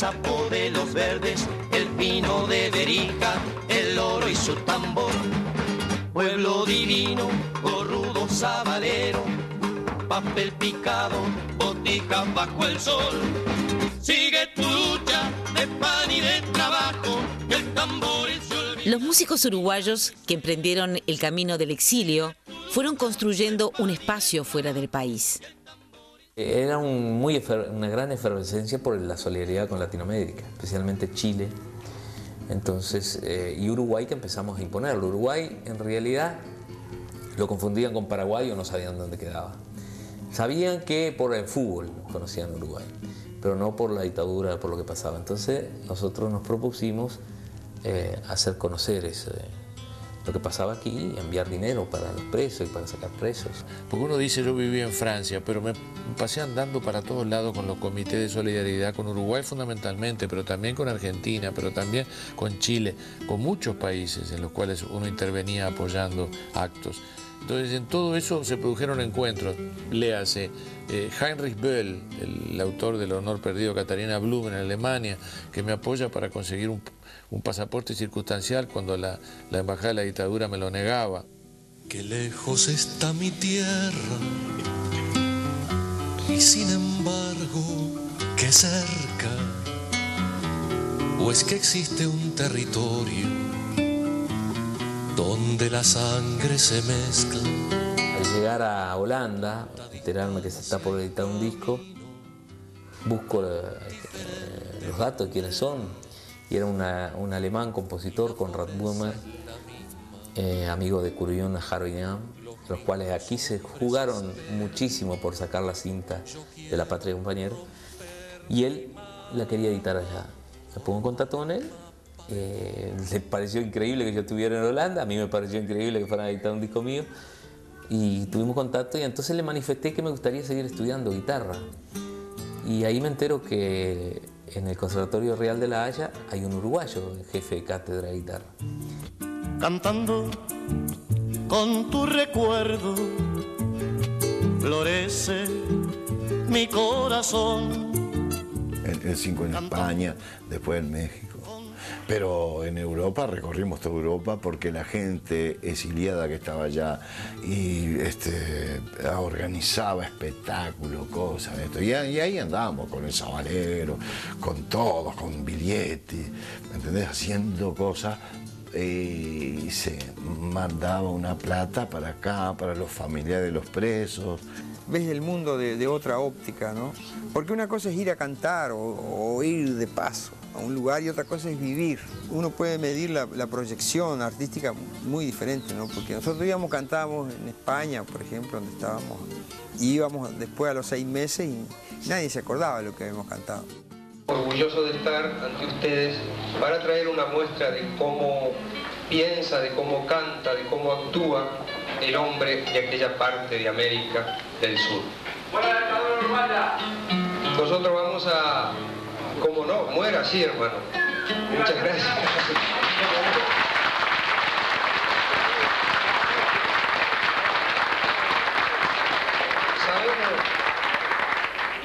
sapo de los verdes, el pino de Berica, el oro y su tambor. Pueblo divino, gorrudo sabalero, papel picado, botica bajo el sol. Sigue tu lucha de pan y de trabajo, el tambor se olvida. Los músicos uruguayos que emprendieron el camino del exilio fueron construyendo un espacio fuera del país. Era una gran efervescencia por la solidaridad con Latinoamérica, especialmente Chile. Entonces, y Uruguay, que empezamos a imponerlo. Uruguay, en realidad, lo confundían con Paraguay o no sabían dónde quedaba. Sabían que por el fútbol conocían Uruguay, pero no por la dictadura, por lo que pasaba. Entonces, nosotros nos propusimos hacer conocer lo que pasaba aquí y enviar dinero para los presos y para sacar presos. Porque uno dice, yo viví en Francia, pero me pasé andando para todos lados con los comités de solidaridad, con Uruguay fundamentalmente, pero también con Argentina, pero también con Chile, con muchos países en los cuales uno intervenía apoyando actos. Entonces, en todo eso se produjeron encuentros. Léase, Heinrich Böll, el autor del Honor Perdido, Katharina Blum en Alemania, que me apoya para conseguir un pasaporte circunstancial cuando la embajada de la dictadura me lo negaba. Qué lejos está mi tierra y sin embargo qué cerca, o es que existe un territorio donde la sangre se mezcla. Al llegar a Holanda, enterarme que se está por editar un disco, busco los datos de quiénes son. Y era un alemán compositor, Konrad Böhmer, amigo de Curión Harvinian, los cuales aquí se jugaron muchísimo por sacar la cinta de La Patria Compañera, y él la quería editar allá. Me pongo en contacto con él, le pareció increíble que yo estuviera en Holanda, a mí me pareció increíble que fueran a editar un disco mío, y tuvimos contacto y entonces le manifesté que me gustaría seguir estudiando guitarra. Y ahí me entero que en el Conservatorio Real de La Haya hay un uruguayo, jefe de cátedra de guitarra. Cantando con tu recuerdo, florece mi corazón. El 5 en España, después en México. Pero en Europa, recorrimos toda Europa porque la gente exiliada que estaba allá y organizaba espectáculos, cosas. Y ahí andábamos con el Sabalero, con todos, con Biglietti, ¿me entendés? Haciendo cosas. Y se mandaba una plata para acá, para los familiares de los presos. Ves el mundo de otra óptica, ¿no? Porque una cosa es ir a cantar o ir de paso a un lugar y otra cosa es vivir. Uno puede medir la proyección artística muy diferente, ¿no? Porque nosotros cantábamos en España, por ejemplo, donde estábamos, y íbamos después a los 6 meses y nadie se acordaba de lo que habíamos cantado. Orgulloso de estar ante ustedes para traer una muestra de cómo piensa, de cómo canta, de cómo actúa el hombre de aquella parte de América del Sur. Nosotros vamos a... ¿Cómo no? Muera así, hermano. Muchas gracias. Sabemos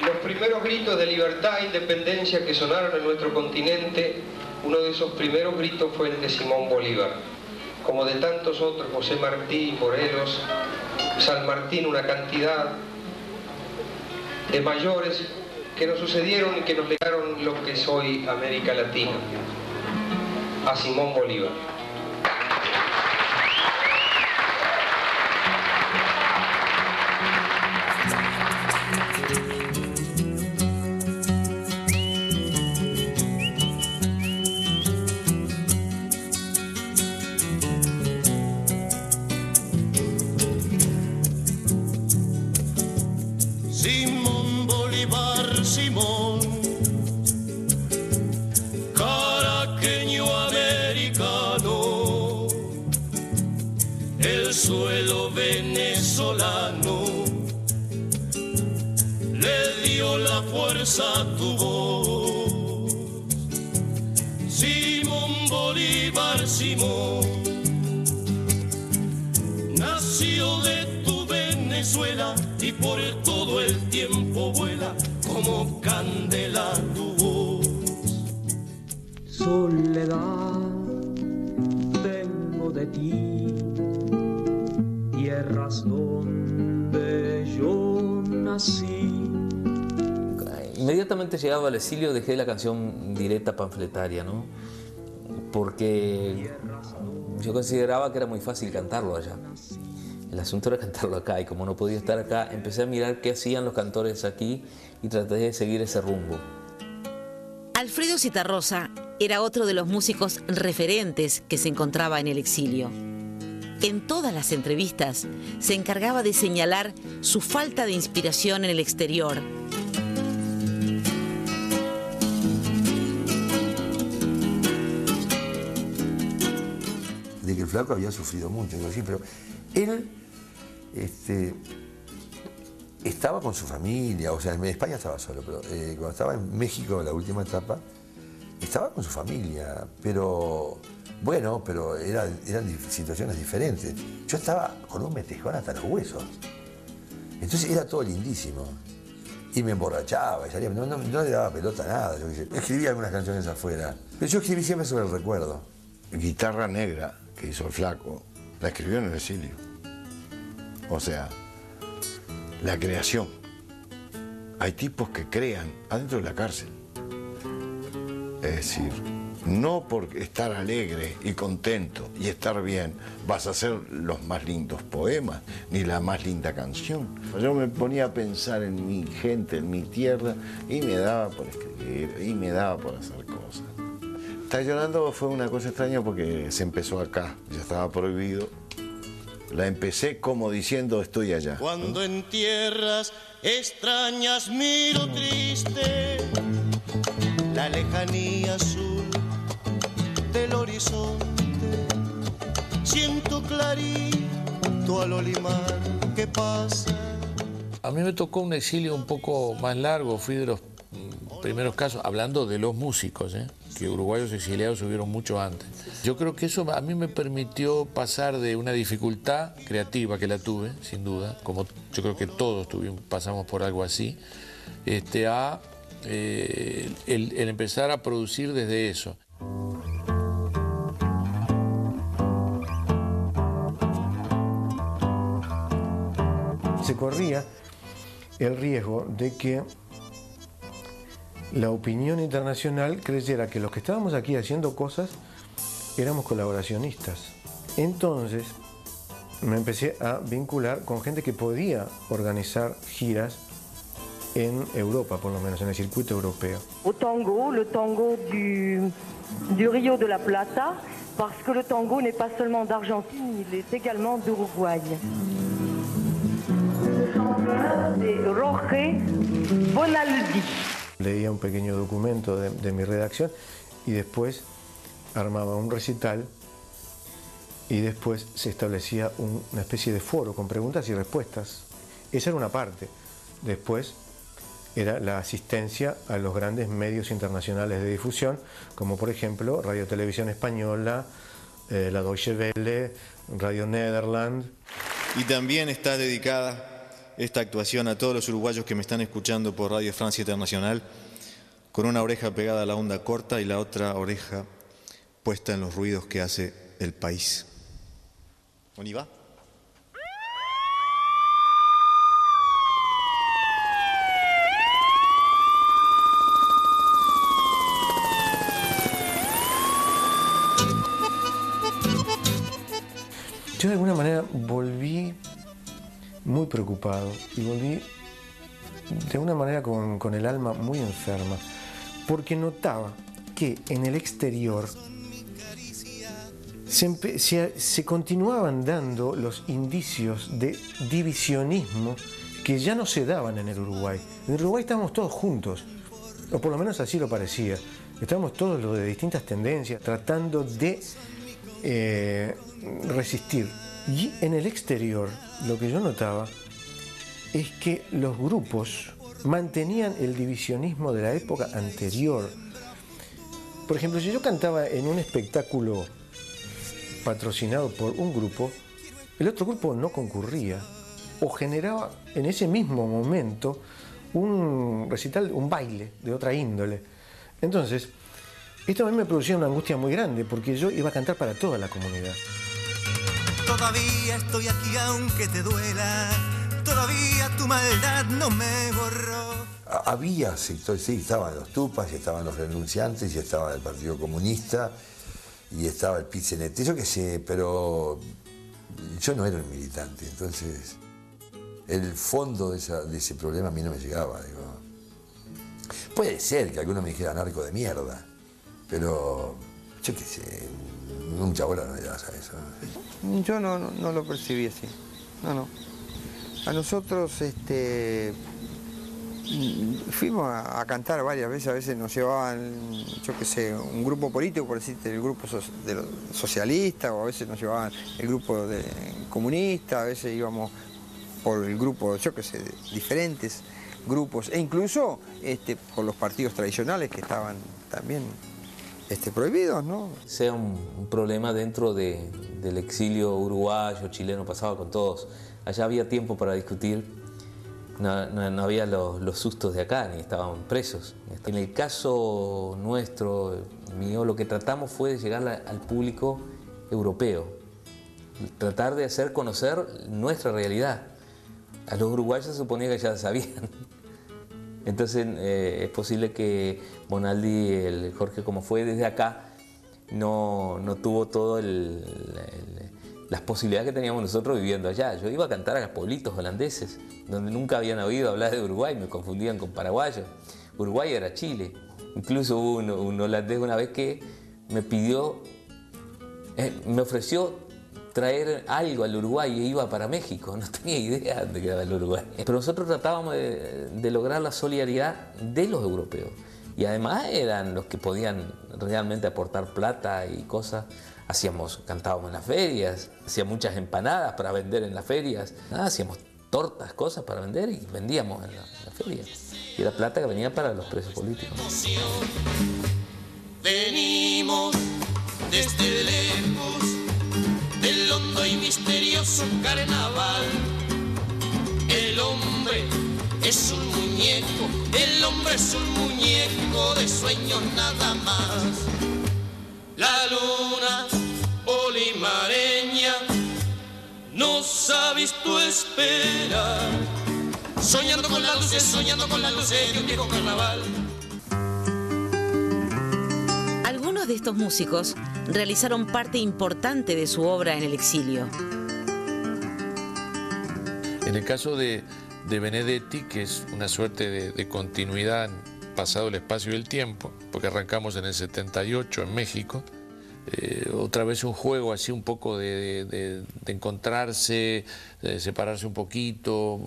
los primeros gritos de libertad e independencia que sonaron en nuestro continente. Uno de esos primeros gritos fue el de Simón Bolívar. Como de tantos otros, José Martí, Morelos, San Martín, una cantidad de mayores que nos sucedieron y que nos legaron lo que es hoy América Latina, a Simón Bolívar. Simón Bolívar, Simón, caraqueño americano, el suelo venezolano le dio la fuerza a tu voz. Simón Bolívar, Simón, nació de tu Venezuela y por todo el tiempo vuela como candela tu voz. soledad tengo de ti, tierras donde yo nací. Inmediatamente llegado al exilio dejé la canción directa panfletaria, ¿no? Porque yo consideraba que era muy fácil cantarlo allá. El asunto era cantarlo acá, y como no podía estar acá, empecé a mirar qué hacían los cantores aquí y traté de seguir ese rumbo. Alfredo Zitarrosa era otro de los músicos referentes que se encontraba en el exilio. En todas las entrevistas se encargaba de señalar su falta de inspiración en el exterior. De que el flaco había sufrido mucho, sí, pero él estaba con su familia, o sea, en España estaba solo, pero cuando estaba en México, la última etapa, estaba con su familia, pero bueno, pero eran situaciones diferentes. Yo estaba con un metejón hasta los huesos, entonces era todo lindísimo. Y me emborrachaba, y salía, no le daba pelota a nada. Yo escribía algunas canciones afuera, pero yo escribí siempre sobre el recuerdo. Guitarra Negra, que hizo el flaco, la escribió en el exilio. O sea, la creación. Hay tipos que crean adentro de la cárcel. Es decir, no por estar alegre y contento y estar bien vas a hacer los más lindos poemas ni la más linda canción. Yo me ponía a pensar en mi gente, en mi tierra, y me daba por escribir y me daba por hacer cosas. Estar llorando fue una cosa extraña porque se empezó acá, ya estaba prohibido. La empecé como diciendo estoy allá. Cuando en tierras extrañas miro triste la lejanía azul del horizonte, siento clarito al olimar que pasa. A mí me tocó un exilio un poco más largo, fui de los primeros casos, hablando de los músicos, que uruguayos exiliados hubieron mucho antes. Yo creo que eso a mí me permitió pasar de una dificultad creativa, que la tuve, sin duda, como yo creo que todos pasamos por algo así, a el empezar a producir desde eso. Se corría el riesgo de que la opinión internacional creyera que los que estábamos aquí haciendo cosas éramos colaboracionistas. Entonces me empecé a vincular con gente que podía organizar giras en Europa, por lo menos en el circuito europeo. Au tango, le tango du Rio de la Plata, parce que le tango n'est pas seulement d'Argentine, il est également d'Uruguay. De Jorge Bonaldi. Leía un pequeño documento de mi redacción y después armaba un recital y después se establecía una especie de foro con preguntas y respuestas. Esa era una parte. Después era la asistencia a los grandes medios internacionales de difusión, como por ejemplo Radio Televisión Española, la Deutsche Welle, Radio Nederland. Y también está dedicada esta actuación a todos los uruguayos que me están escuchando por Radio Francia Internacional, con una oreja pegada a la onda corta y la otra oreja puesta en los ruidos que hace el país. ¿On y va? Yo de alguna manera volví muy preocupado y volví de una manera con el alma muy enferma, porque notaba que en el exterior se continuaban dando los indicios de divisionismo que ya no se daban en el Uruguay. En el Uruguay estábamos todos juntos, o por lo menos así lo parecía. Estábamos todos los de distintas tendencias tratando de resistir. Y en el exterior lo que yo notaba es que los grupos mantenían el divisionismo de la época anterior. Por ejemplo, si yo cantaba en un espectáculo patrocinado por un grupo, el otro grupo no concurría o generaba en ese mismo momento un recital, un baile de otra índole. Entonces, Esto a mí me producía una angustia muy grande, porque yo iba a cantar para toda la comunidad. Todavía estoy aquí aunque te duela, todavía tu maldad no me borró. Había sectores, sí, estaban los Tupas, y estaban los renunciantes, y estaba el Partido Comunista, y estaba el PIT-CNT, yo qué sé, pero yo no era un militante, entonces el fondo de ese problema a mí no me llegaba, digo. Puede ser que alguno me dijera narco de mierda, pero yo qué sé, mucha bola no le das a eso. Yo no lo percibí así, no. A nosotros fuimos a cantar varias veces, a veces nos llevaban, yo qué sé, un grupo político, por decirte, el grupo de los socialistas, o a veces nos llevaban el grupo comunista, a veces íbamos por el grupo, yo qué sé, diferentes grupos, e incluso por los partidos tradicionales que estaban también prohibidos, ¿no? Sea un problema dentro del exilio uruguayo, chileno, pasaba con todos. Allá había tiempo para discutir, no había los sustos de acá, ni estaban presos. En el caso nuestro, mío, lo que tratamos fue de llegar al público europeo, tratar de hacer conocer nuestra realidad. A los uruguayos se suponía que ya sabían. Entonces es posible que Bonaldi, el Jorge como fue desde acá, no tuvo todas las posibilidades que teníamos nosotros viviendo allá. Yo iba a cantar a pueblitos holandeses, donde nunca habían oído hablar de Uruguay, me confundían con paraguayos. Uruguay era Chile. Incluso hubo un holandés una vez que me ofreció traer algo al Uruguay y iba para México, no tenía idea de que era el Uruguay. Pero nosotros tratábamos de lograr la solidaridad de los europeos y además eran los que podían realmente aportar plata y cosas. Cantábamos en las ferias, hacíamos muchas empanadas para vender en las ferias, hacíamos tortas, cosas para vender y vendíamos en las ferias. Y era plata que venía para los presos políticos. Venimos desde lejos del hondo y misterioso carnaval. El hombre es un muñeco, el hombre es un muñeco de sueños nada más. La luna polimareña nos ha visto esperar, soñando con las luces de un viejo carnaval. Algunos de estos músicos realizaron parte importante de su obra en el exilio. En el caso de Benedetti, que es una suerte de continuidad pasado el espacio y el tiempo, porque arrancamos en el 78 en México, otra vez un juego así un poco de encontrarse, de separarse un poquito.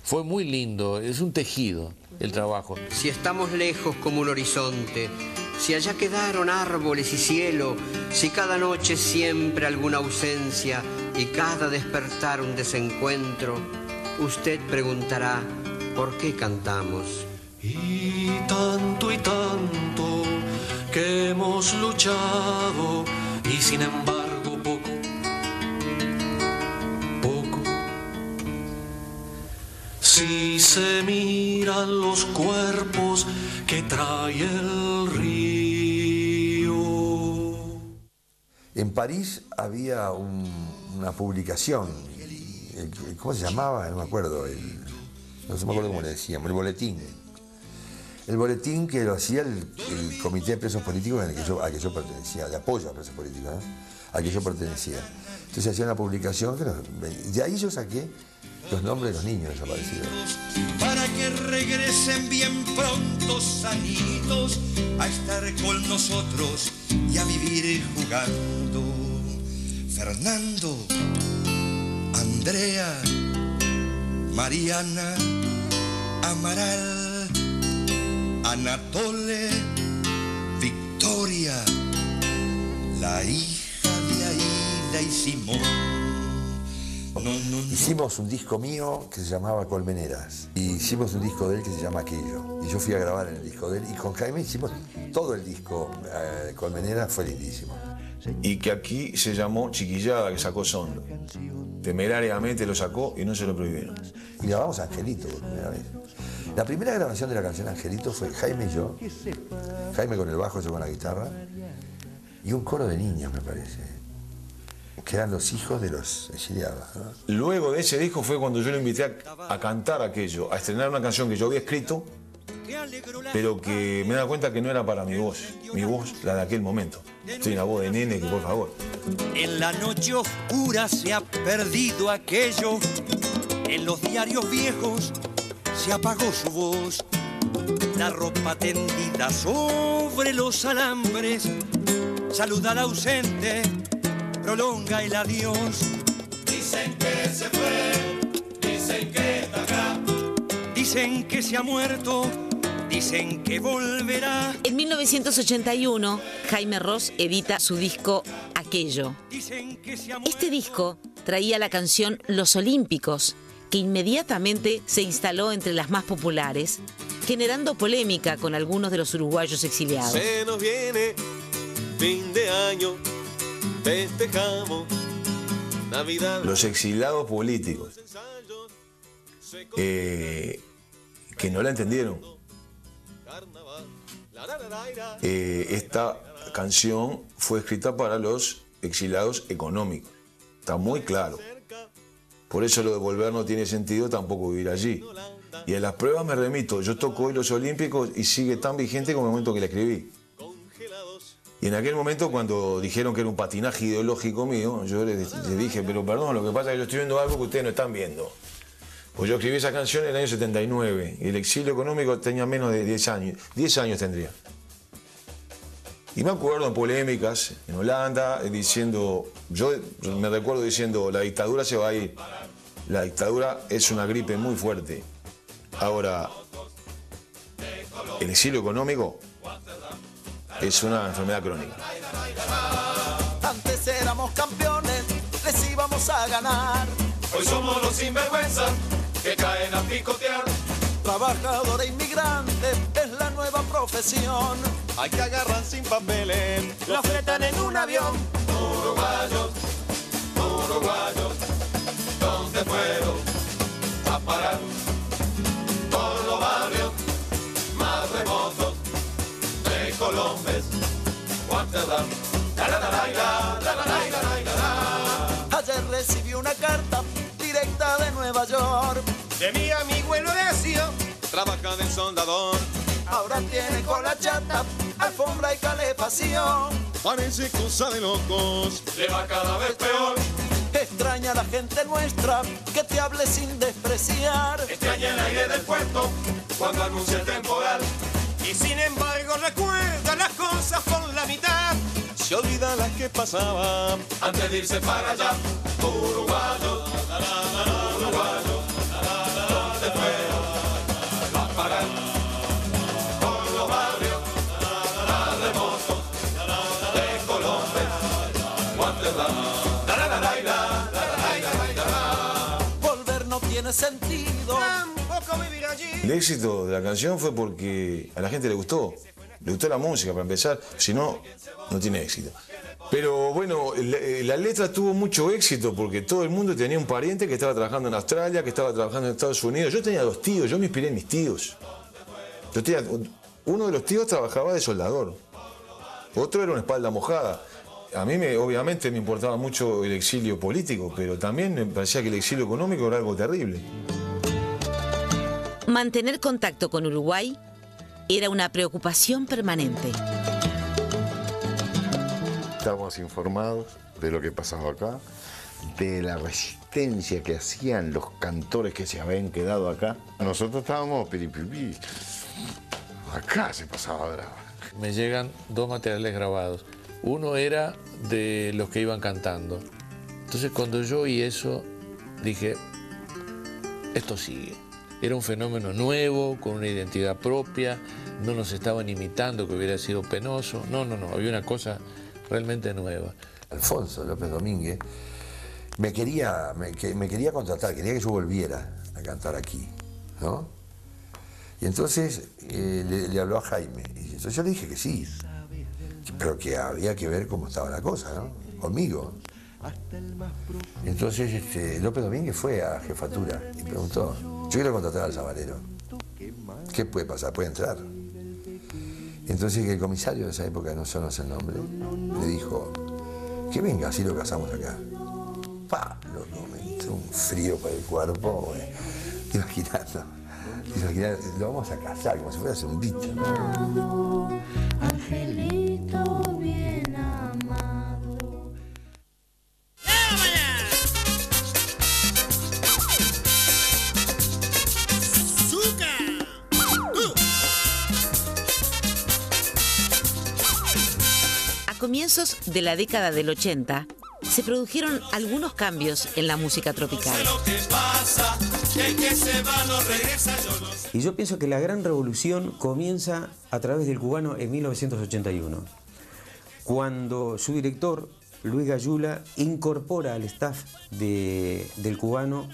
Fue muy lindo, es un tejido el trabajo. Si estamos lejos como un horizonte, si allá quedaron árboles y cielo, si cada noche siempre alguna ausencia y cada despertar un desencuentro, usted preguntará, ¿por qué cantamos? Y tanto que hemos luchado y sin embargo poco. Si se miran los cuerpos que trae el río. En París había una publicación, ¿cómo se llamaba? No me acuerdo, no me acuerdo cómo le decíamos, el boletín. El boletín que lo hacía el Comité de Presos Políticos a que yo pertenecía, de apoyo a presos políticos, ¿no? A que yo pertenecía. Entonces hacía una publicación, de ahí yo saqué los nombres de los niños desaparecidos. Para que regresen bien pronto sanitos a estar con nosotros y a vivir jugando. Fernando, Andrea, Mariana, Amaral, Anatole, Victoria, la hija de Aida y Simón. Hicimos un disco mío que se llamaba Colmeneras. Y hicimos un disco de él que se llama Aquello. Y yo fui a grabar en el disco de él. Y con Jaime hicimos todo el disco Colmeneras, fue lindísimo. y que aquí se llamó Chiquillada, que sacó Sondo. Temerariamente lo sacó y no se lo prohibieron. Y grabamos Angelito por primera vez. La primera grabación de la canción Angelito fue Jaime y yo, Jaime con el bajo, yo con la guitarra, y un coro de niños, me parece, que eran los hijos de los exiliados, ¿no? Luego de ese disco fue cuando yo lo invité a cantar aquello, a estrenar una canción que yo había escrito, pero que me he dado cuenta que no era para mi voz, la de aquel momento. Estoy una voz de nene, que por favor. En la noche oscura se ha perdido aquello, en los diarios viejos se apagó su voz, la ropa tendida sobre los alambres, saluda al ausente, prolonga el adiós. Dicen que se fue, dicen que está acá, dicen que se ha muerto, dicen que volverá. En 1981, Jaime Ross edita su disco Aquello. Este disco traía la canción Los Olímpicos, que inmediatamente se instaló entre las más populares, generando polémica con algunos de los uruguayos exiliados. Se nos viene fin de año, festejamos Navidad. Los exiliados políticos que no la entendieron. Esta canción fue escrita para los exiliados económicos. Está muy claro. Por eso lo de volver no tiene sentido tampoco vivir allí. Y en las pruebas me remito. Yo toco hoy los Olímpicos y sigue tan vigente como el momento que la escribí. Y en aquel momento, cuando dijeron que era un patinaje ideológico mío, yo les dije, pero perdón, lo que pasa es que yo estoy viendo algo que ustedes no están viendo. Pues yo escribí esa canción en el año 79 y el exilio económico tenía menos de 10 años. 10 años tendría. Y me acuerdo en polémicas en Holanda diciendo, yo me recuerdo diciendo, la dictadura se va a ir. La dictadura es una gripe muy fuerte. Ahora, el exilio económico es una enfermedad crónica. Antes éramos campeones, les íbamos a ganar. Hoy somos los sinvergüenzas que caen a picotear. Trabajador e inmigrante es la nueva profesión. Hay que agarrar sin papeles, la fletan en un avión. Uruguayos, uruguayos, ¿dónde fueron a parar? Por los barrios más remotos de Colombes, Guantánamo. Ayer recibí una carta directa de Nueva York de mi amigo el Horacio, trabaja de soldador. Ahora tiene cola chata, alfombra y calefacción. Parece cosa de locos, le va cada vez peor. Extraña a la gente nuestra que te hable sin despreciar. Extraña el aire del puerto cuando anuncia el temporal. Y sin embargo recuerda las cosas por la mitad. Se olvida las que pasaban antes de irse para allá. Uruguayos, uruguayos, ¿dónde fueron a parar? Por los barrios más remotos de Colombia, Guantánamo. Volver no tiene sentido. Tampoco vivir allí. El éxito de la canción fue porque a la gente le gustó la música para empezar, si no, no tiene éxito. Pero bueno, la letra tuvo mucho éxito porque todo el mundo tenía un pariente que estaba trabajando en Australia, que estaba trabajando en Estados Unidos. Yo tenía 2 tíos, yo me inspiré en mis tíos. Uno de los tíos trabajaba de soldador, otro era una espalda mojada. A mí obviamente me importaba mucho el exilio político, pero también me parecía que el exilio económico era algo terrible. Mantener contacto con Uruguay era una preocupación permanente. Estábamos informados de lo que pasaba acá, de la resistencia que hacían los cantores que se habían quedado acá. Nosotros estábamos piripipí. Acá se pasaba brava. Me llegan 2 materiales grabados. Uno era de los que iban cantando. Entonces cuando yo oí eso, dije, esto sigue. Era un fenómeno nuevo, con una identidad propia, no nos estaban imitando, que hubiera sido penoso. No, había una cosa realmente nueva. Alfonso López Domínguez me quería contratar, quería que yo volviera a cantar aquí, ¿no? Y entonces le habló a Jaime, y entonces yo le dije que sí. pero que había que ver cómo estaba la cosa, ¿no? Conmigo. Entonces López Domínguez fue a jefatura y preguntó, yo quiero contratar al sabalero. ¿Qué puede pasar? ¿Puede entrar? Entonces el comisario de esa época, no sé el nombre, le dijo, que venga, así lo casamos acá. ¡Pah! Loco, me entró un frío por el cuerpo, güey. Imaginando, lo vamos a casar como si fuera un dicho. Angelito bien amado. A comienzos de la década del 80, se produjeron algunos cambios en la música tropical. Y yo pienso que la gran revolución comienza a través del cubano en 1981, cuando su director, Luis Gayula, incorpora al staff del cubano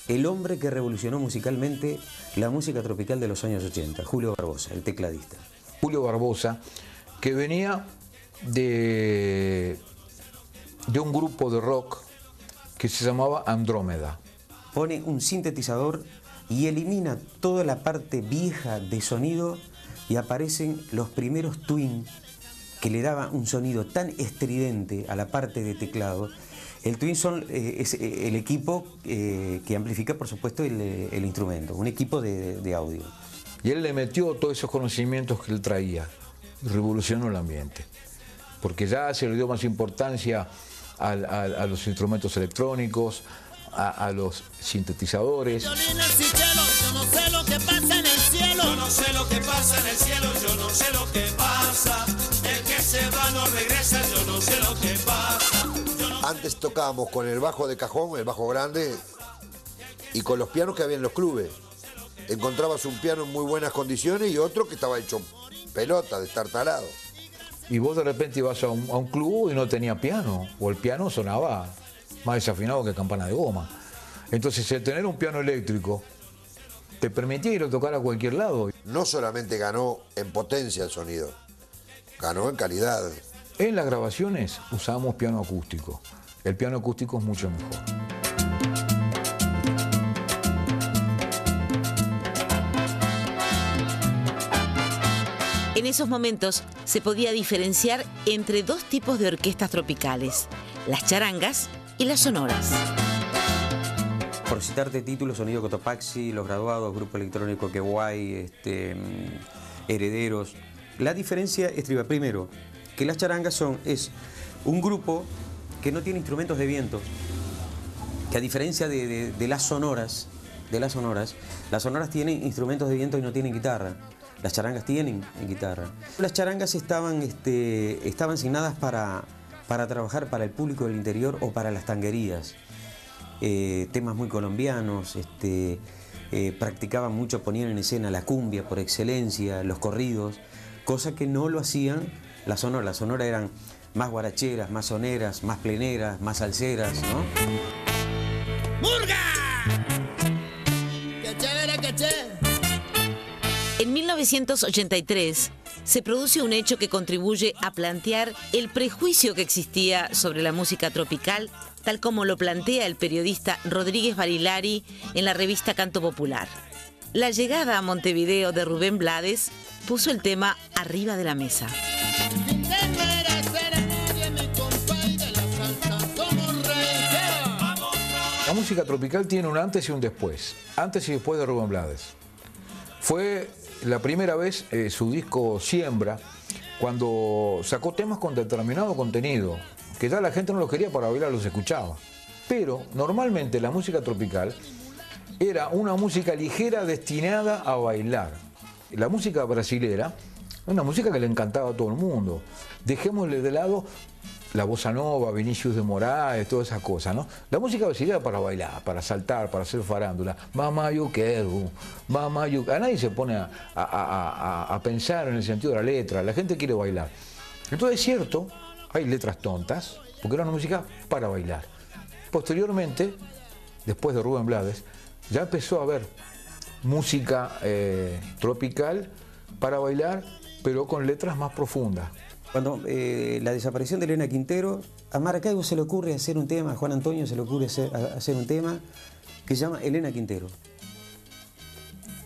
el hombre que revolucionó musicalmente la música tropical de los años 80, Julio Barbosa, el tecladista. Julio Barbosa, que venía de un grupo de rock que se llamaba Andrómeda. Pone un sintetizador y elimina toda la parte vieja de sonido y aparecen los primeros twin que le daban un sonido tan estridente a la parte de teclado. El twin es el equipo que amplifica, por supuesto, el instrumento, un equipo de audio. Y él le metió todos esos conocimientos que él traía, revolucionó el ambiente, porque ya se le dio más importancia a los instrumentos electrónicos, a los sintetizadores. Yo no sé lo que pasa en el cielo. Yo no sé lo que pasa en el cielo. Yo no sé lo que pasa. El que se va no regresa. Yo no sé lo que pasa. Antes tocábamos con el bajo de cajón, el bajo grande, y con los pianos que había en los clubes. Encontrabas un piano en muy buenas condiciones y otro que estaba hecho pelota, destartalado. Y vos de repente ibas a un club y no tenía piano, o el piano sonaba más desafinado que campana de goma. Entonces el tener un piano eléctrico te permitía ir a tocar a cualquier lado. No solamente ganó en potencia el sonido, ganó en calidad. En las grabaciones usábamos piano acústico. El piano acústico es mucho mejor. En esos momentos se podía diferenciar entre dos tipos de orquestas tropicales, las charangas y las sonoras. Por citarte títulos, Sonido Cotopaxi, Los Graduados, Grupo Electrónico Queguay, Herederos. La diferencia estriba primero que las charangas es un grupo que no tiene instrumentos de viento, que a diferencia de las sonoras, las sonoras tienen instrumentos de viento y no tienen guitarra. Las charangas tienen guitarra. Las charangas estaban asignadas para trabajar para el público del interior o para las tanguerías. Temas muy colombianos, practicaban mucho, ponían en escena la cumbia por excelencia, los corridos, cosa que no lo hacían las sonoras. Las sonoras eran más guaracheras, más soneras, más pleneras, más salseras, ¿no? ¡Murga! ¡Qué chévere, qué chévere! En 1983 se produce un hecho que contribuye a plantear el prejuicio que existía sobre la música tropical, tal como lo plantea el periodista Rodríguez Barilari en la revista Canto Popular. La llegada a Montevideo de Rubén Blades puso el tema arriba de la mesa. La música tropical tiene un antes y un después. Antes y después de Rubén Blades. Fue la primera vez su disco Siembra, cuando sacó temas con determinado contenido, que ya la gente no los quería para bailar, los escuchaba. Pero normalmente la música tropical era una música ligera destinada a bailar. La música brasilera, una música que le encantaba a todo el mundo. Dejémosle de lado la bossa nova, Vinicius de Moraes, todas esas cosas, ¿no? La música brasileña para bailar, para saltar, para hacer farándula. Mamá, yo quiero, mamá, yo... A nadie se pone a pensar en el sentido de la letra, la gente quiere bailar. Entonces es cierto, hay letras tontas, porque era una música para bailar. Posteriormente, después de Rubén Blades, ya empezó a haber música tropical para bailar, pero con letras más profundas. Cuando la desaparición de Elena Quintero, a Maracaibo se le ocurre hacer un tema, a Juan Antonio se le ocurre hacer un tema que se llama Elena Quintero.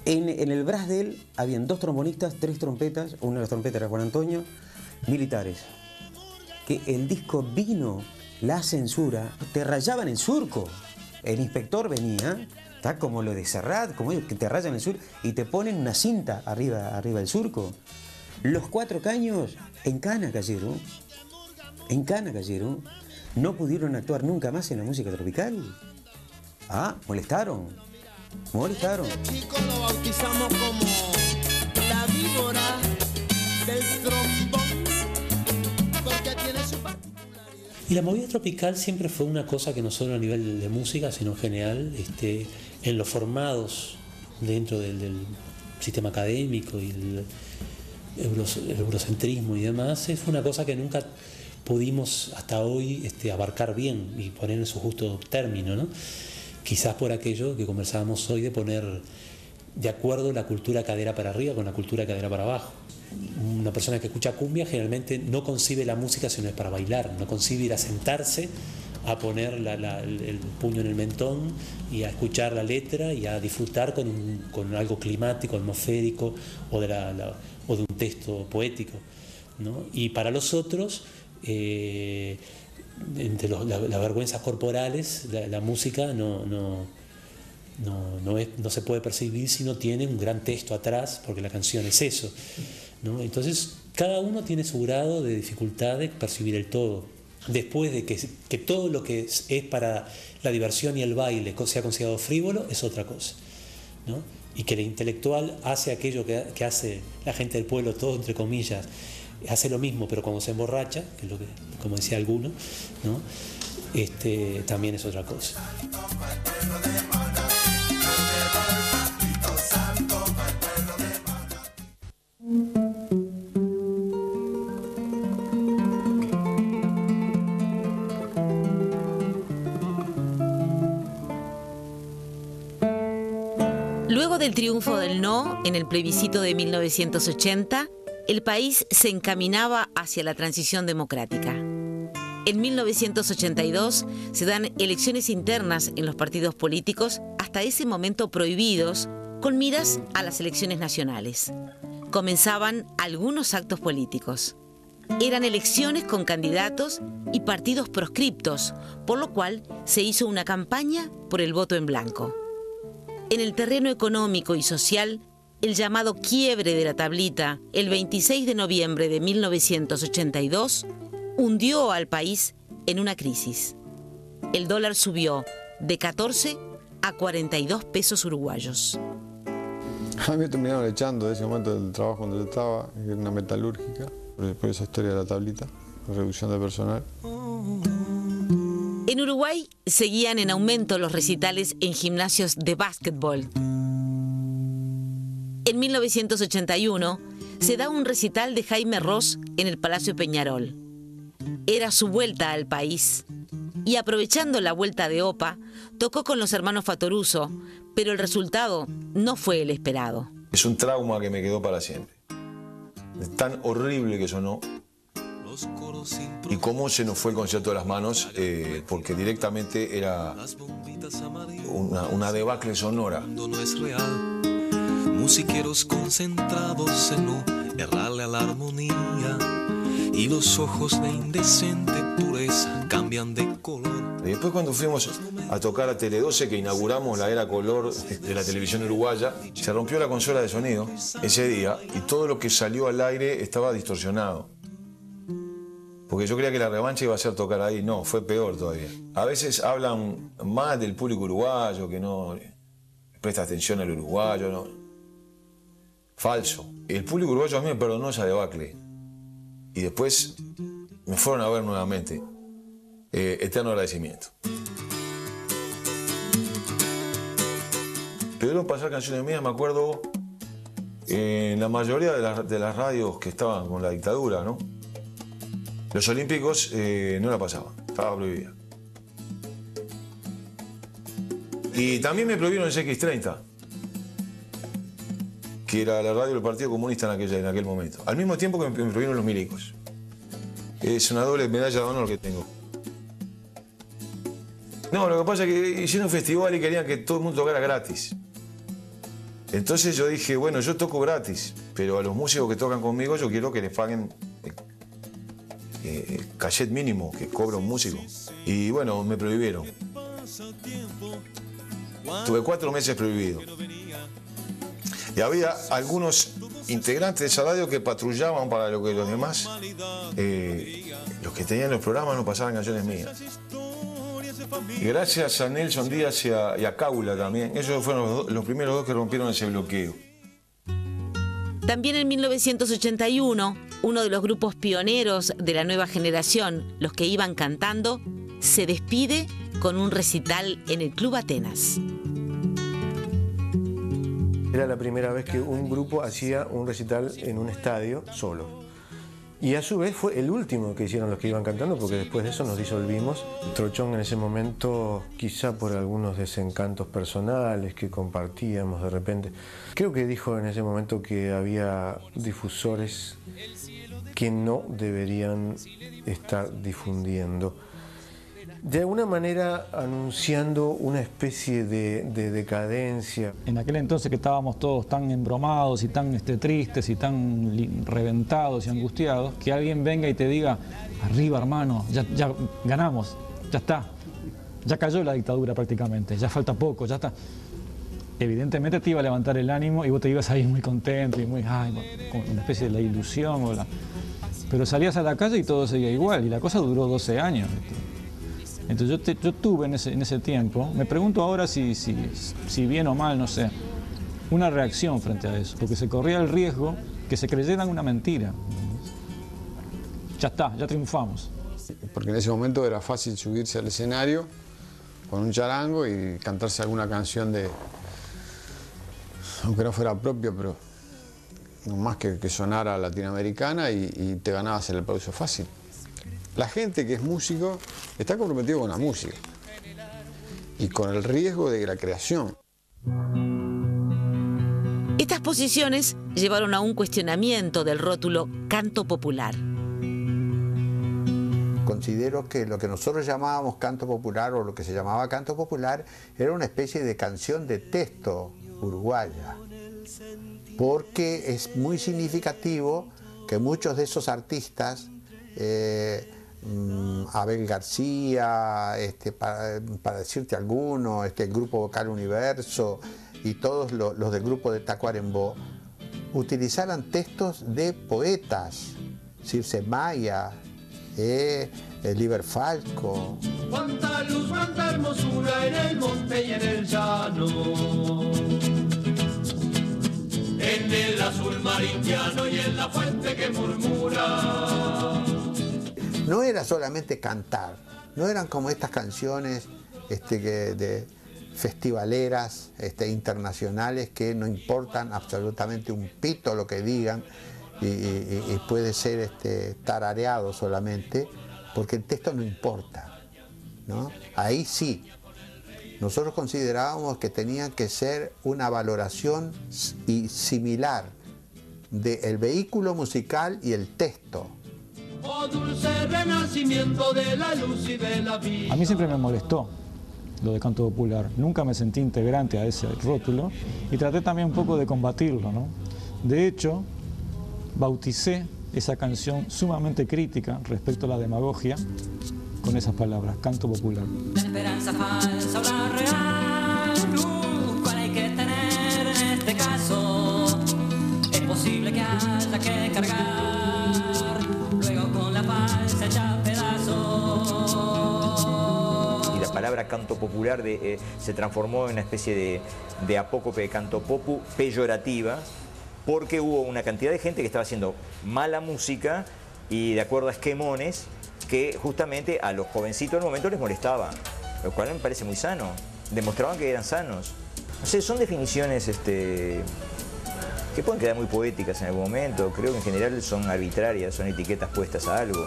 En el brass de él habían 2 trombonistas, 3 trompetas, una de las trompetas era Juan Antonio, militares. Que el disco vino, la censura, te rayaban el surco. El inspector venía, está como lo de Serrat, como que te rayan el surco y te ponen una cinta arriba del surco. Los 4 caños en cana cayeron. En cana cayeron. No pudieron actuar nunca más en la música tropical. Ah, molestaron. Molestaron. Chico lo bautizamos como la víbora del trombón, porque tiene su particularidad. Y la movida tropical siempre fue una cosa que no solo a nivel de música, sino en general, en los formados dentro del sistema académico y el eurocentrismo y demás, fue una cosa que nunca pudimos hasta hoy abarcar bien y poner en su justo término, ¿no? Quizás por aquello que conversábamos hoy de poner de acuerdo la cultura cadera para arriba con la cultura cadera para abajo. Una persona que escucha cumbia generalmente no concibe la música sino es para bailar, no concibe ir a sentarse a poner el puño en el mentón y a escuchar la letra y a disfrutar con algo climático, atmosférico o de un texto poético, ¿no? Y para los otros, entre las vergüenzas corporales, la música no se puede percibir si no tiene un gran texto atrás, porque la canción es eso, ¿no? Entonces cada uno tiene su grado de dificultad de percibir el todo. Después de que todo lo que es para la diversión y el baile sea considerado frívolo, es otra cosa, ¿no? Y que el intelectual hace aquello que hace la gente del pueblo, todo entre comillas, hace lo mismo, pero cuando se emborracha, que es lo que, como decía alguno, ¿no? También es otra cosa. Luego del triunfo del no en el plebiscito de 1980, el país se encaminaba hacia la transición democrática. En 1982 se dan elecciones internas en los partidos políticos, hasta ese momento prohibidos, con miras a las elecciones nacionales. Comenzaban algunos actos políticos. Eran elecciones con candidatos y partidos proscriptos, por lo cual se hizo una campaña por el voto en blanco. En el terreno económico y social, el llamado quiebre de la tablita, el 26 de noviembre de 1982, hundió al país en una crisis. El dólar subió de 14 a 42 pesos uruguayos. A mí me terminaron echando de ese momento del trabajo donde yo estaba, en una metalúrgica, por esa historia de la tablita, la reducción de personal. En Uruguay seguían en aumento los recitales en gimnasios de básquetbol. En 1981 se da un recital de Jaime Ross en el Palacio Peñarol. Era su vuelta al país y, aprovechando la vuelta de OPA, tocó con los hermanos Fattoruso, pero el resultado no fue el esperado. Es un trauma que me quedó para siempre. Es tan horrible que sonó. Y cómo se nos fue el concierto de las manos, porque directamente era una debacle sonora. No es real. Musiqueros concentrados en no errarle a la armonía, y los ojos de indecente pureza cambian de color. Y después, cuando fuimos a tocar a Tele 12, que inauguramos la era color de la televisión uruguaya, se rompió la consola de sonido ese día y todo lo que salió al aire estaba distorsionado. Porque yo creía que la revancha iba a ser tocar ahí. No, fue peor todavía. A veces hablan mal del público uruguayo, que no presta atención al uruguayo. No. Falso. El público uruguayo a mí me perdonó esa debacle. Y después me fueron a ver nuevamente. Eterno agradecimiento. Pidieron pasar canciones mías, me acuerdo, en la mayoría de las radios que estaban con la dictadura, ¿no? Los Olímpicos no la pasaban, estaba prohibida. Y también me prohibieron el CX30, que era la radio del Partido Comunista en aquel momento. Al mismo tiempo que me prohibieron los milicos. Es una doble medalla de honor que tengo. No, lo que pasa es que hicieron un festival y querían que todo el mundo tocara gratis. Entonces yo dije, bueno, yo toco gratis, pero a los músicos que tocan conmigo yo quiero que les paguen el cachet mínimo que cobra un músico. Y bueno, me prohibieron. Tuve 4 meses prohibido. Y había algunos integrantes de esa radio que patrullaban para lo que los demás, los que tenían los programas no pasaban canciones mías. Y gracias a Nelson Díaz y a Caula también, ellos fueron los primeros 2 que rompieron ese bloqueo. También en 1981, uno de los grupos pioneros de la nueva generación, los que iban cantando, se despide con un recital en el Club Atenas. Era la primera vez que un grupo hacía un recital en un estadio solo. Y a su vez fue el último que hicieron los que iban cantando, porque después de eso nos disolvimos. Trochón en ese momento, quizá por algunos desencantos personales que compartíamos de repente, creo que dijo en ese momento que había difusores que no deberían estar difundiendo. De alguna manera anunciando una especie de decadencia. En aquel entonces que estábamos todos tan embromados y tan tristes y tan reventados y angustiados, que alguien venga y te diga, arriba hermano, ya ganamos, ya está, ya cayó la dictadura prácticamente, ya falta poco, ya está. Evidentemente te iba a levantar el ánimo y vos te ibas a ir muy contento y muy, con una especie de la ilusión. Pero salías a la calle y todo seguía igual, y la cosa duró 12 años. Entonces yo tuve en ese tiempo, me pregunto ahora si bien o mal, no sé, una reacción frente a eso, porque se corría el riesgo que se creyeran una mentira. Ya está, ya triunfamos. Porque en ese momento era fácil subirse al escenario con un charango y cantarse alguna canción aunque no fuera propio, pero más que sonara latinoamericana y te ganabas el aplauso fácil. La gente que es músico está comprometido con la música y con el riesgo de la creación. Estas posiciones llevaron a un cuestionamiento del rótulo canto popular. Considero que lo que nosotros llamábamos canto popular o lo que se llamaba canto popular era una especie de canción de texto uruguaya, porque es muy significativo que muchos de esos artistas, Abel García, para decirte alguno, el Grupo Vocal Universo y todos los del grupo de Tacuarembó, utilizaran textos de poetas, Circe Maya, Liber Falco. Cuánta luz, cuánta hermosura en el monte y en el llano, en el azul marindiano y en la fuente que murmura. No era solamente cantar, no eran como estas canciones de festivaleras internacionales que no importan absolutamente un pito lo que digan y puede ser tarareado solamente, porque el texto no importa, ¿no? Ahí sí, nosotros considerábamos que tenía que ser una valoración similar del vehículo musical y el texto. Oh, dulce renacimiento de la luz y de la vida. A mí siempre me molestó lo de canto popular. Nunca me sentí integrante a ese rótulo y traté también un poco de combatirlo, ¿no? De hecho, bauticé esa canción sumamente crítica respecto a la demagogia con esas palabras, canto popular. La esperanza falsa o la real, ¿cuál hay que tener en este caso? Es posible que haya que cargar, luego con la falsa hecha pedazos. Y la palabra canto popular se transformó en una especie de apócope de canto popu peyorativa, porque hubo una cantidad de gente que estaba haciendo mala música y de acuerdo a esquemones que justamente a los jovencitos del momento les molestaba, lo cual me parece muy sano. Demostraban que eran sanos. No sé, son definiciones que pueden quedar muy poéticas en algún momento. Creo que en general son arbitrarias, son etiquetas puestas a algo.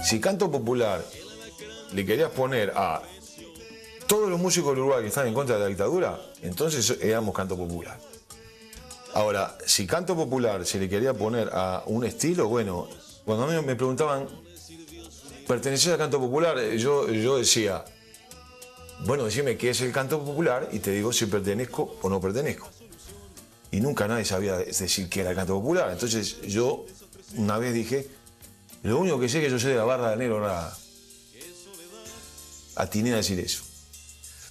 Si canto popular le querías poner a todos los músicos del Uruguay que están en contra de la dictadura, entonces éramos canto popular. Ahora, si canto popular se le quería poner a un estilo, bueno, cuando a mí me preguntaban, ¿perteneces al canto popular? Yo decía, bueno, decime qué es el canto popular y te digo si pertenezco o no pertenezco. Y nunca nadie sabía decir qué era el canto popular. Entonces yo una vez dije, lo único que sé es que yo soy de la barra de Negro Rada. Atiné a decir eso.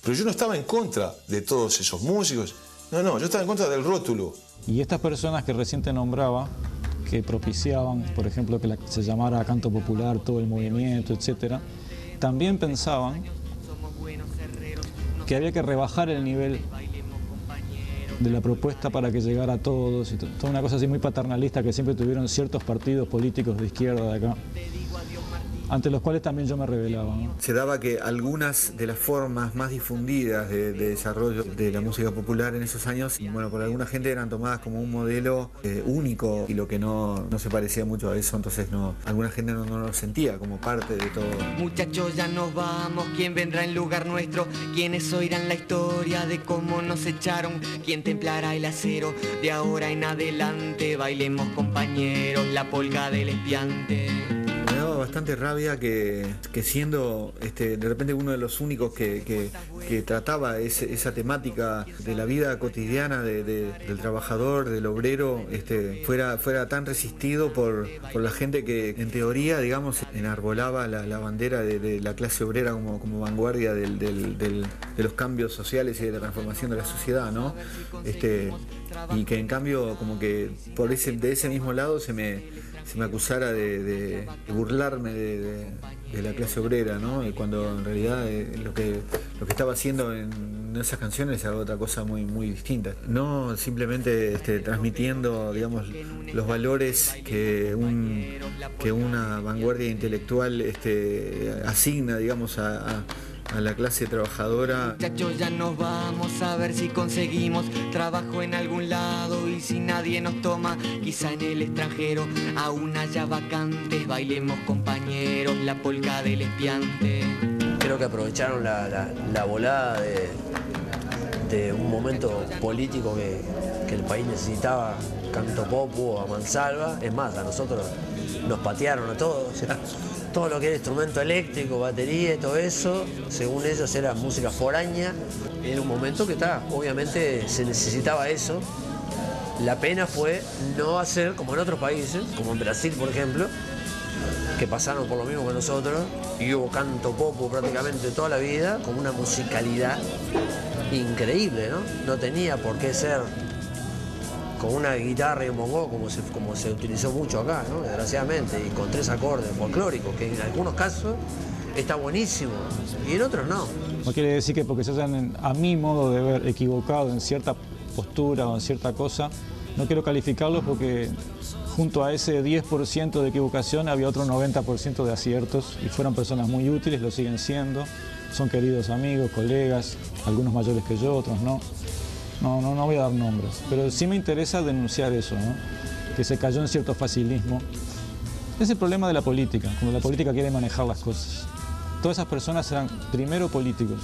Pero yo no estaba en contra de todos esos músicos. No, yo estaba en contra del rótulo. Y estas personas que recién te nombraba, que propiciaban, por ejemplo, que se llamara canto popular todo el movimiento, etc., también pensaban que había que rebajar el nivel de la propuesta para que llegara a todos, y toda una cosa así muy paternalista que siempre tuvieron ciertos partidos políticos de izquierda de acá, ante los cuales también yo me rebelaba, ¿no? Se daba que algunas de las formas más difundidas de desarrollo de la música popular en esos años, bueno, por alguna gente eran tomadas como un modelo único, y lo que no se parecía mucho a eso, entonces alguna gente no lo sentía como parte de todo. Muchachos, ya nos vamos, ¿quién vendrá en lugar nuestro? ¿Quiénes oirán la historia de cómo nos echaron? ¿Quién templará el acero? De ahora en adelante bailemos, compañeros, la polca del espiante. Me daba bastante rabia que siendo de repente uno de los únicos que trataba esa temática de la vida cotidiana del trabajador, del obrero, fuera tan resistido por la gente que en teoría, digamos, enarbolaba la bandera de la clase obrera como vanguardia de los cambios sociales y de la transformación de la sociedad, ¿no? Y que en cambio como que de ese mismo lado se me acusara de burlarme de la clase obrera, ¿no? Cuando en realidad lo que estaba haciendo en esas canciones era otra cosa muy, muy distinta. No simplemente transmitiendo, digamos, los valores que una vanguardia intelectual asigna, digamos, a la clase trabajadora. Muchachos, ya nos vamos a ver si conseguimos trabajo en algún lado, y si nadie nos toma, quizá en el extranjero aún haya vacantes. Bailemos, compañeros, la polca del espiante. Creo que aprovecharon la volada de un momento político que el país necesitaba, canto popu a mansalva. Es más, a nosotros nos patearon a todos. O sea, todo lo que era instrumento eléctrico, batería y todo eso, según ellos era música foránea. Era un momento que obviamente se necesitaba eso. La pena fue no hacer como en otros países, como en Brasil, por ejemplo, que pasaron por lo mismo que nosotros, y hubo canto popu prácticamente toda la vida, con una musicalidad increíble, ¿no? No tenía por qué ser con una guitarra y un bongo como se utilizó mucho acá, ¿no? Desgraciadamente, y con 3 acordes folclóricos, que en algunos casos está buenísimo y en otros no. No quiere decir que porque se hayan, a mi modo de ver, equivocado en cierta postura o en cierta cosa, no quiero calificarlos, porque junto a ese 10% de equivocación había otro 90% de aciertos, y fueron personas muy útiles, lo siguen siendo, son queridos amigos, colegas, algunos mayores que yo, otros no. No voy a dar nombres, pero sí me interesa denunciar eso, ¿no? Que se cayó en cierto facilismo. Es el problema de la política, cuando la política quiere manejar las cosas. Todas esas personas eran primero políticos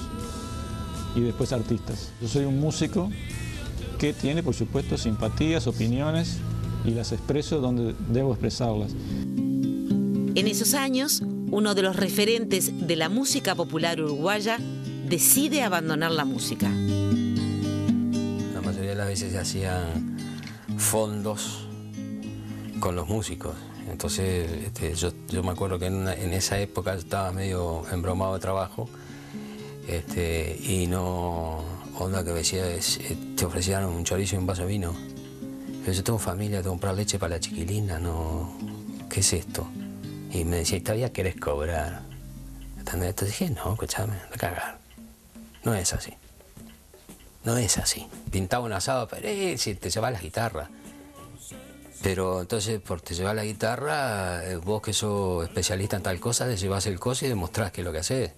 y después artistas. Yo soy un músico que tiene, por supuesto, simpatías, opiniones, y las expreso donde debo expresarlas. En esos años, uno de los referentes de la música popular uruguaya decide abandonar la música. La mayoría de las veces se hacían fondos con los músicos. Entonces yo me acuerdo que en esa época estaba medio embromado de trabajo, y no, onda que decía, te ofrecían un chorizo y un vaso de vino. Pero yo tengo familia, tengo que comprar leche para la chiquilina, no, ¿qué es esto? Y me decía, ¿y todavía querés cobrar? Entonces dije, no, escúchame, de cagar. No es así. No es así. Pintaba un asado, pero si te llevas la guitarra. Pero entonces, por te llevas la guitarra, vos que sos especialista en tal cosa, te llevas el coso y demostrás que es lo que hacés.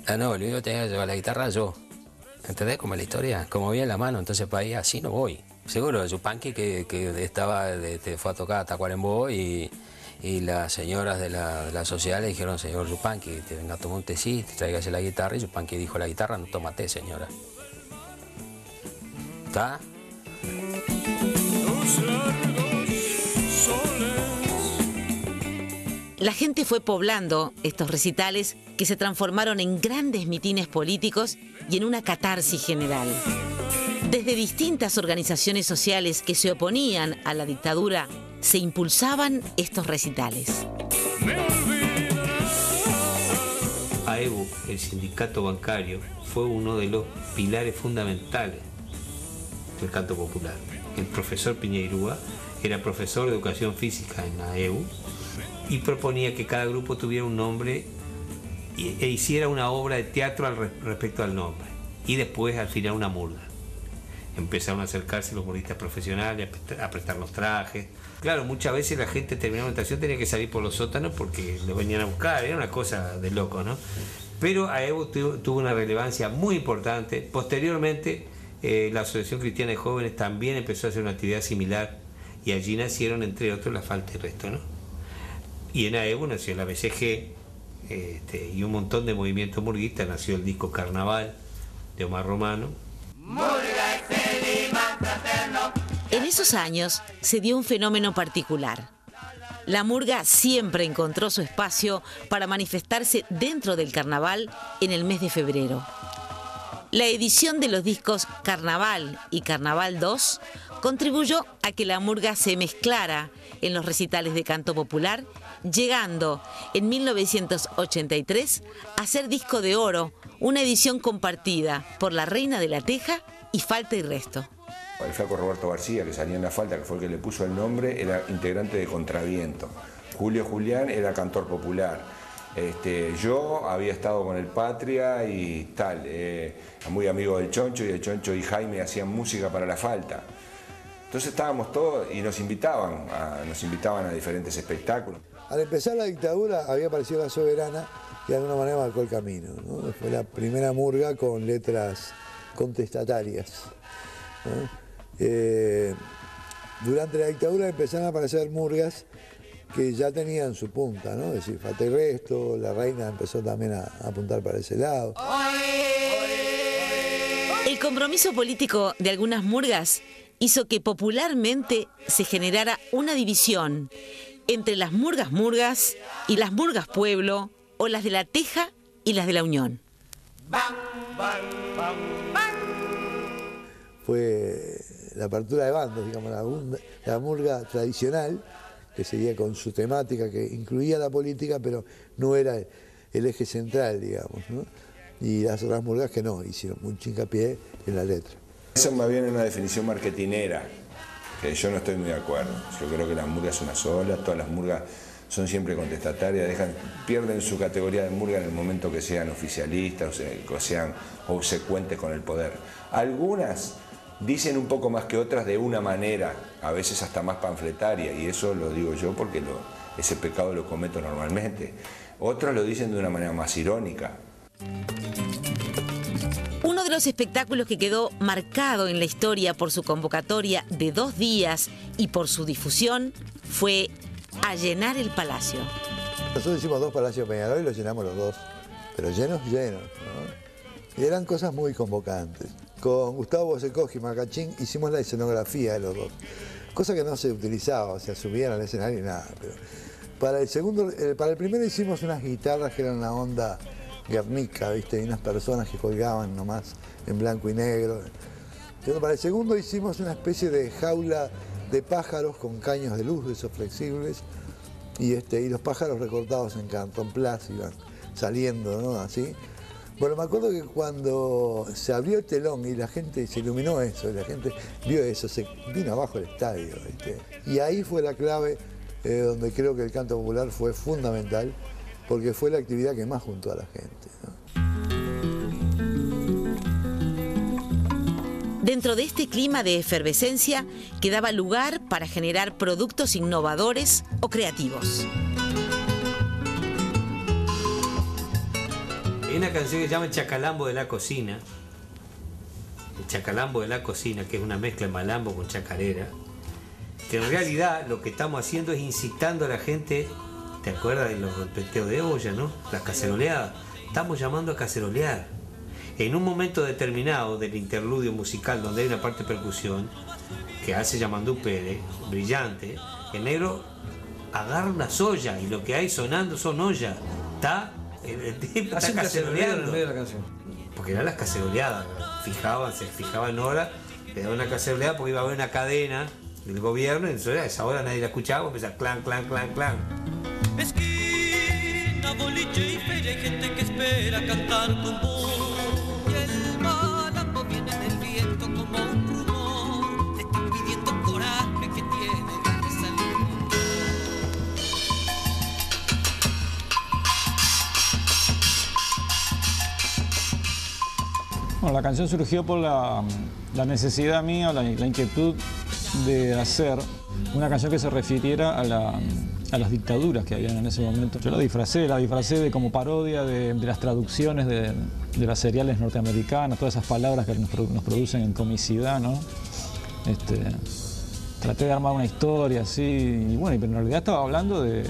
Ah, no, el único que tenía que llevar la guitarra yo. ¿Entendés? Como la historia, como vi en la mano, entonces para ahí así no voy. Seguro, Yupanqui que fue a tocar a Tacuarembó, y las señoras de la sociedad le dijeron, señor Yupanqui, te venga a tomar un tecito, tráigase la guitarra, y Yupanqui dijo, la guitarra no toma té, señora. ¿Está? La gente fue poblando estos recitales que se transformaron en grandes mitines políticos y en una catarsis general. Desde distintas organizaciones sociales que se oponían a la dictadura, se impulsaban estos recitales. AEBU, el sindicato bancario, fue uno de los pilares fundamentales del canto popular. El profesor Piñeirúa era profesor de educación física en AEBU y proponía que cada grupo tuviera un nombre e hiciera una obra de teatro respecto al nombre. Y después, al final, una murga. Empezaron a acercarse los murguistas profesionales a prestar los trajes. Claro, muchas veces la gente terminaba una estación, tenía que salir por los sótanos porque lo venían a buscar, era una cosa de loco, ¿no? Pero AEBU tuvo una relevancia muy importante. Posteriormente, la Asociación Cristiana de Jóvenes también empezó a hacer una actividad similar y allí nacieron, entre otros, La Falta y Resto, ¿no? Y en AEBU nació la BCG y un montón de movimientos murguistas. Nació el disco Carnaval de Omar Romano. En esos años se dio un fenómeno particular. La murga siempre encontró su espacio para manifestarse dentro del carnaval en el mes de febrero. La edición de los discos Carnaval y Carnaval 2 contribuyó a que la murga se mezclara en los recitales de canto popular, llegando en 1983 a ser disco de oro, una edición compartida por La Reina de la Teja y Falta y Resto. El flaco Roberto García, que salía en La Falta, que fue el que le puso el nombre, era integrante de Contraviento. Julio Julián era cantor popular. Yo había estado con el Patria y tal, muy amigo del Choncho, y el Choncho y Jaime hacían música para La Falta. Entonces estábamos todos y nos invitaban a diferentes espectáculos. Al empezar la dictadura había aparecido La Soberana y de alguna manera marcó el camino, ¿no? Fue la primera murga con letras contestatarias, ¿no? Durante la dictadura empezaron a aparecer murgas que ya tenían su punta, ¿no? Es decir, Falta y Resto, La Reina empezó también a apuntar para ese lado. El compromiso político de algunas murgas hizo que popularmente se generara una división entre las murgas y las murgas pueblo, o las de La Teja y las de La Unión. Fue la apertura de bandos, digamos, la murga tradicional, que seguía con su temática, que incluía la política, pero no era el eje central, digamos, ¿no? Y las otras murgas que no, hicieron mucho hincapié en la letra. Eso más bien es una definición marketinera, que yo no estoy muy de acuerdo. Yo creo que la murga es una sola, todas las murgas son siempre contestatarias, pierden su categoría de murga en el momento que sean oficialistas o sean obsecuentes con el poder. Algunas dicen un poco más que otras de una manera, a veces hasta más panfletaria, y eso lo digo yo porque ese pecado lo cometo normalmente. Otros lo dicen de una manera más irónica. Uno de los espectáculos que quedó marcado en la historia por su convocatoria de 2 días y por su difusión fue A Llenar el Palacio. Nosotros hicimos 2 palacios Peñarol y los llenamos los 2, pero llenos, ¿no? Y eran cosas muy convocantes. Con Gustavo Bosecoji y Macachín hicimos la escenografía de los 2, cosa que no se utilizaba, o sea, subían al escenario y nada. Pero para el primero hicimos unas guitarras que eran una onda Guernica, ¿viste? Y unas personas que colgaban nomás en blanco y negro. Pero para el segundo hicimos una especie de jaula de pájaros con caños de luz, de esos flexibles, y los pájaros recortados en cartón plas iban saliendo, ¿no? Así. Bueno, me acuerdo que cuando se abrió el telón y la gente, se iluminó eso, y la gente vio eso, se vino abajo el estadio, ¿viste? Y ahí fue la clave donde creo que el canto popular fue fundamental, porque fue la actividad que más juntó a la gente, ¿no? Dentro de este clima de efervescencia quedaba lugar para generar productos innovadores o creativos. Hay una canción que se llama El Chacalambo de la Cocina. El Chacalambo de la Cocina, que es una mezcla de malambo con chacarera. Que en realidad lo que estamos haciendo es incitando a la gente. ¿Te acuerdas de los golpeteos de olla, no? Las caceroleadas. Estamos llamando a cacerolear. En un momento determinado del interludio musical, donde hay una parte de percusión que hace Yamandú Pérez, brillante, el negro agarra una soya y lo que hay sonando son ollas. El tipo está caceroleando en medio de la canción. Porque eran las caceroleadas, se fijaban en hora, le daban una caceroleada porque iba a haber una cadena del gobierno y entonces a esa hora nadie la escuchaba, empezaba clan, clan, clan, clan. Esquina, boliche y feria, hay gente que espera cantar con vos. Y el malambo viene del viento como un rumor, te está pidiendo coraje que tiene que salir. Bueno, la canción surgió por la necesidad mía, la inquietud de hacer una canción que se refiriera a las dictaduras que habían en ese momento. Yo la disfracé de como parodia de las traducciones de las seriales norteamericanas, todas esas palabras que nos producen en comicidad, ¿no? Traté de armar una historia así, y bueno, pero en realidad estaba hablando de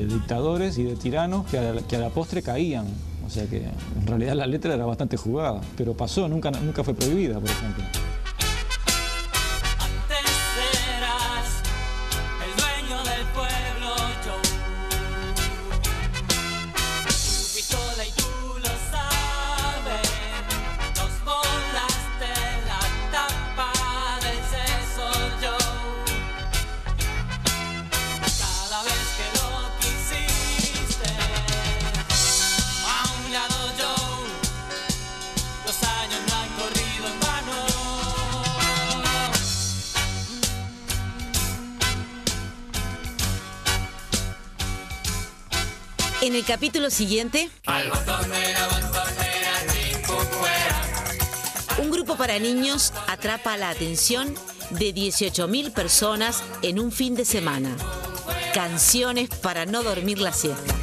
dictadores y de tiranos que a la postre caían. O sea que en realidad la letra era bastante jugada, pero pasó, nunca fue prohibida, por ejemplo. En el capítulo siguiente, un grupo para niños atrapa la atención de 18.000 personas en un fin de semana. Canciones para no dormir la siesta.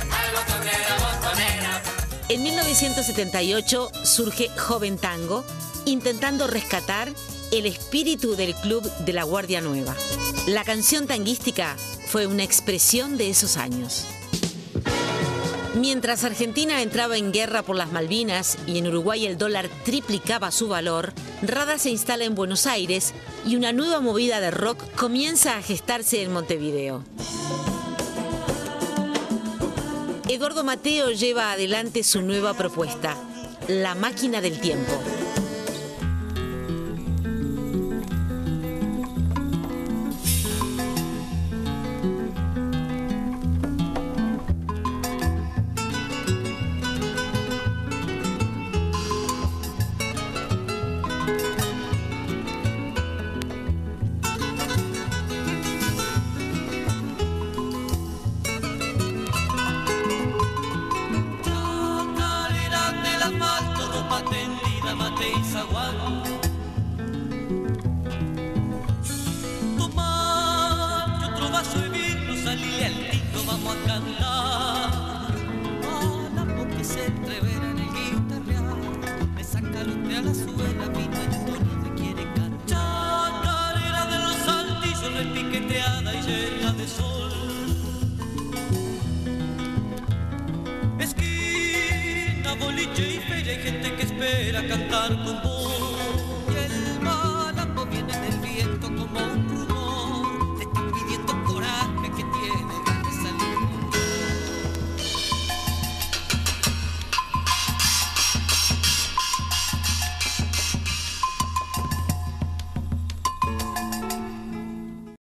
En 1978 surge Joven Tango, intentando rescatar el espíritu del club de la Guardia Nueva. La canción tanguística fue una expresión de esos años. Mientras Argentina entraba en guerra por las Malvinas y en Uruguay el dólar triplicaba su valor, Rada se instala en Buenos Aires y una nueva movida de rock comienza a gestarse en Montevideo. Eduardo Mateo lleva adelante su nueva propuesta, La Máquina del Tiempo. Esquina, boliche y feria, hay gente que espera cantar con vos.